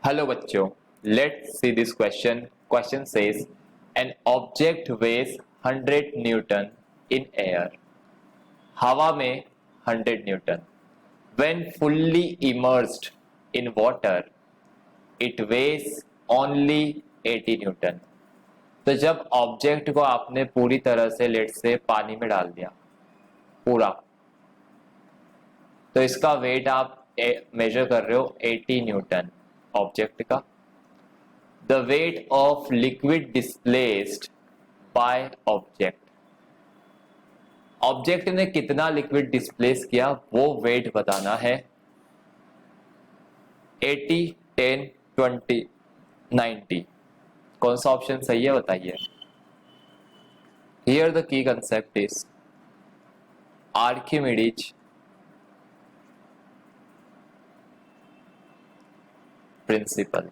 Hello बच्चों, let's see this question. Question says an object weighs 100 Newton in air. हवा में 100 Newton. When fully immersed in water, it weighs only 80 Newton. तो जब object को आपने पूरी तरह से लेट से पानी में डाल दिया पूरा, तो इसका वेट आप मेजर कर रहे हो 80 न्यूटन ऑब्जेक्ट का. The wait of liquid displaced by object. Object ने कितना लिक्विड डिस्प्लेस किया वो वेट बताना है. 80, 10, 20, 90. कौन सा ऑप्शन सही है बताइए. Here the key concept is Archimedes principal.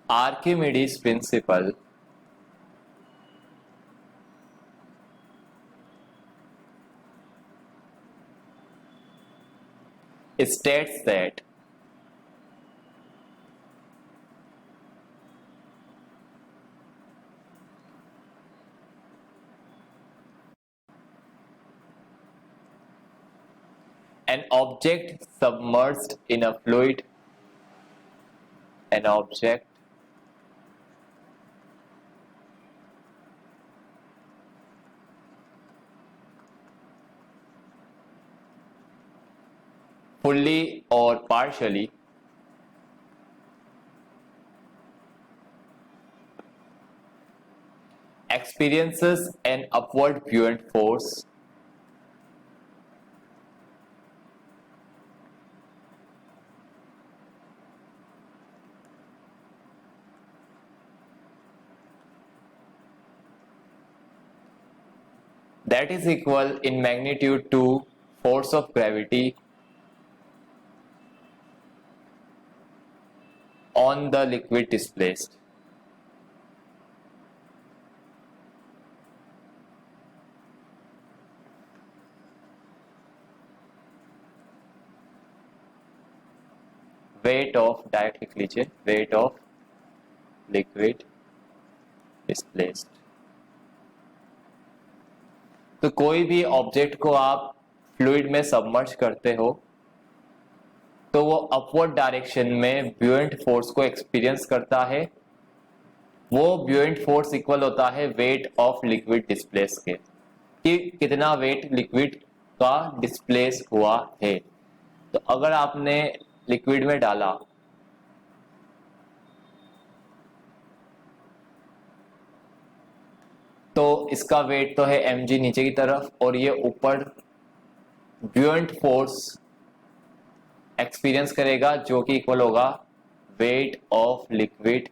Archimedes principle states that an object submerged in a fluid, an object fully or partially experiences an upward buoyant force that is equal in magnitude to force of gravity on the liquid displaced. Weight of direct लिख लीजिए, wait of liquid displaced. तो कोई भी object को आप fluid में submerge करते हो तो वो अपवर्ड डायरेक्शन में ब्यूएंट फोर्स को एक्सपीरियंस करता है. वो ब्यूएंट फोर्स इक्वल होता है वेट ऑफ लिक्विड डिस्प्लेस के, कि कितना वेट लिक्विड का डिस्प्लेस हुआ है. तो अगर आपने लिक्विड में डाला तो इसका वेट तो है mg नीचे की तरफ, और ये ऊपर ब्यूएंट फोर्स एक्सपीरियंस करेगा जो कि इक्वल होगा वेट ऑफ लिक्विड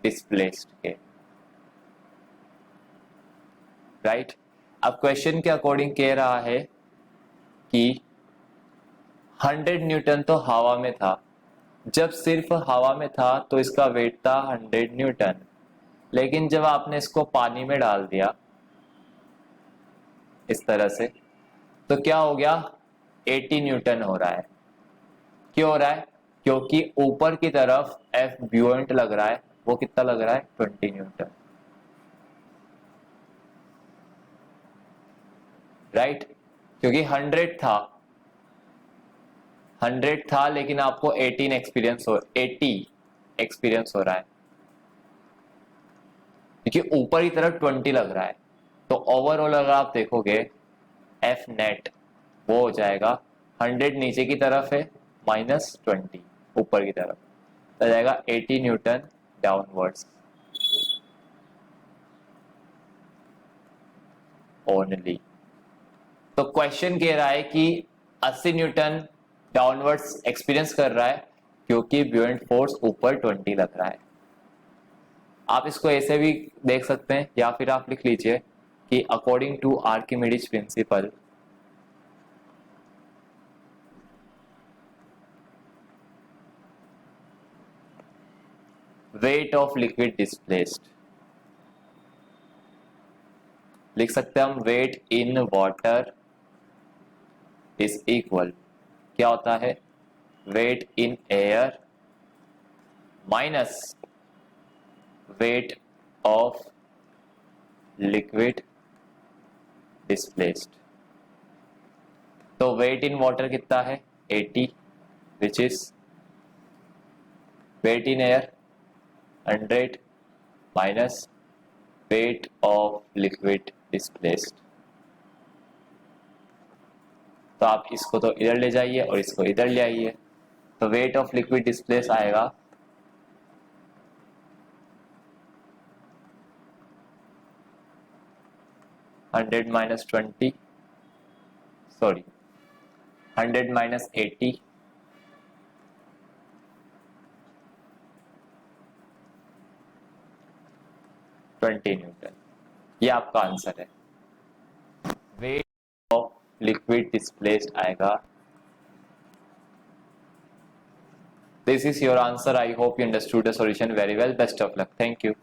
डिस्प्लेस्ड के. राइट. अब क्वेश्चन के अकॉर्डिंग कह रहा है कि 100 न्यूटन तो हवा में था. जब सिर्फ हवा में था तो इसका वेट था 100 न्यूटन, लेकिन जब आपने इसको पानी में डाल दिया इस तरह से, तो क्या हो गया, 80 न्यूटन हो रहा है. क्यों हो रहा है? क्योंकि ऊपर की तरफ F ब्यूएंट लग रहा है. वो कितना लग रहा है? 20 न्यूटन. राइट. क्योंकि 100 था लेकिन आपको 80 एक्सपीरियंस हो रहा है, क्योंकि ऊपर की तरफ 20 लग रहा है. तो ओवरऑल अगर आप देखोगे F नेट वो हो जाएगा 100 नीचे की तरफ है माइनस 20 ऊपर की तरफ, तो जाएगा 80 न्यूटन डाउनवर्ड्स ओनली. तो क्वेश्चन कह रहा है कि 80 न्यूटन डाउनवर्ड्स एक्सपीरियंस कर रहा है क्योंकि ब्यूएंट फोर्स ऊपर 20 लग रहा है. आप इसको ऐसे भी देख सकते हैं, या फिर आप लिख लीजिए कि according to Archimedes principle weight of liquid displaced लिख सकते हैं हम, weight in water is equal, क्या होता है, weight in air minus weight of liquid displaced. तो वेट इन वाटर कितना है 80, which is weight in air 100 minus weight of liquid displaced. तो आप इसको तो इधर ले जाइए और इसको इधर ले आइए, तो वेट ऑफ लिक्विड डिस्प्लेस आएगा 100 माइनस 20, सॉरी 100 माइनस 80, 20 न्यूटन। ये आपका आंसर है। वेट ऑफ लिक्विड डिस्प्लेस्ड आएगा। This is your answer. I hope you understood the solution very well. Best of luck. Thank you.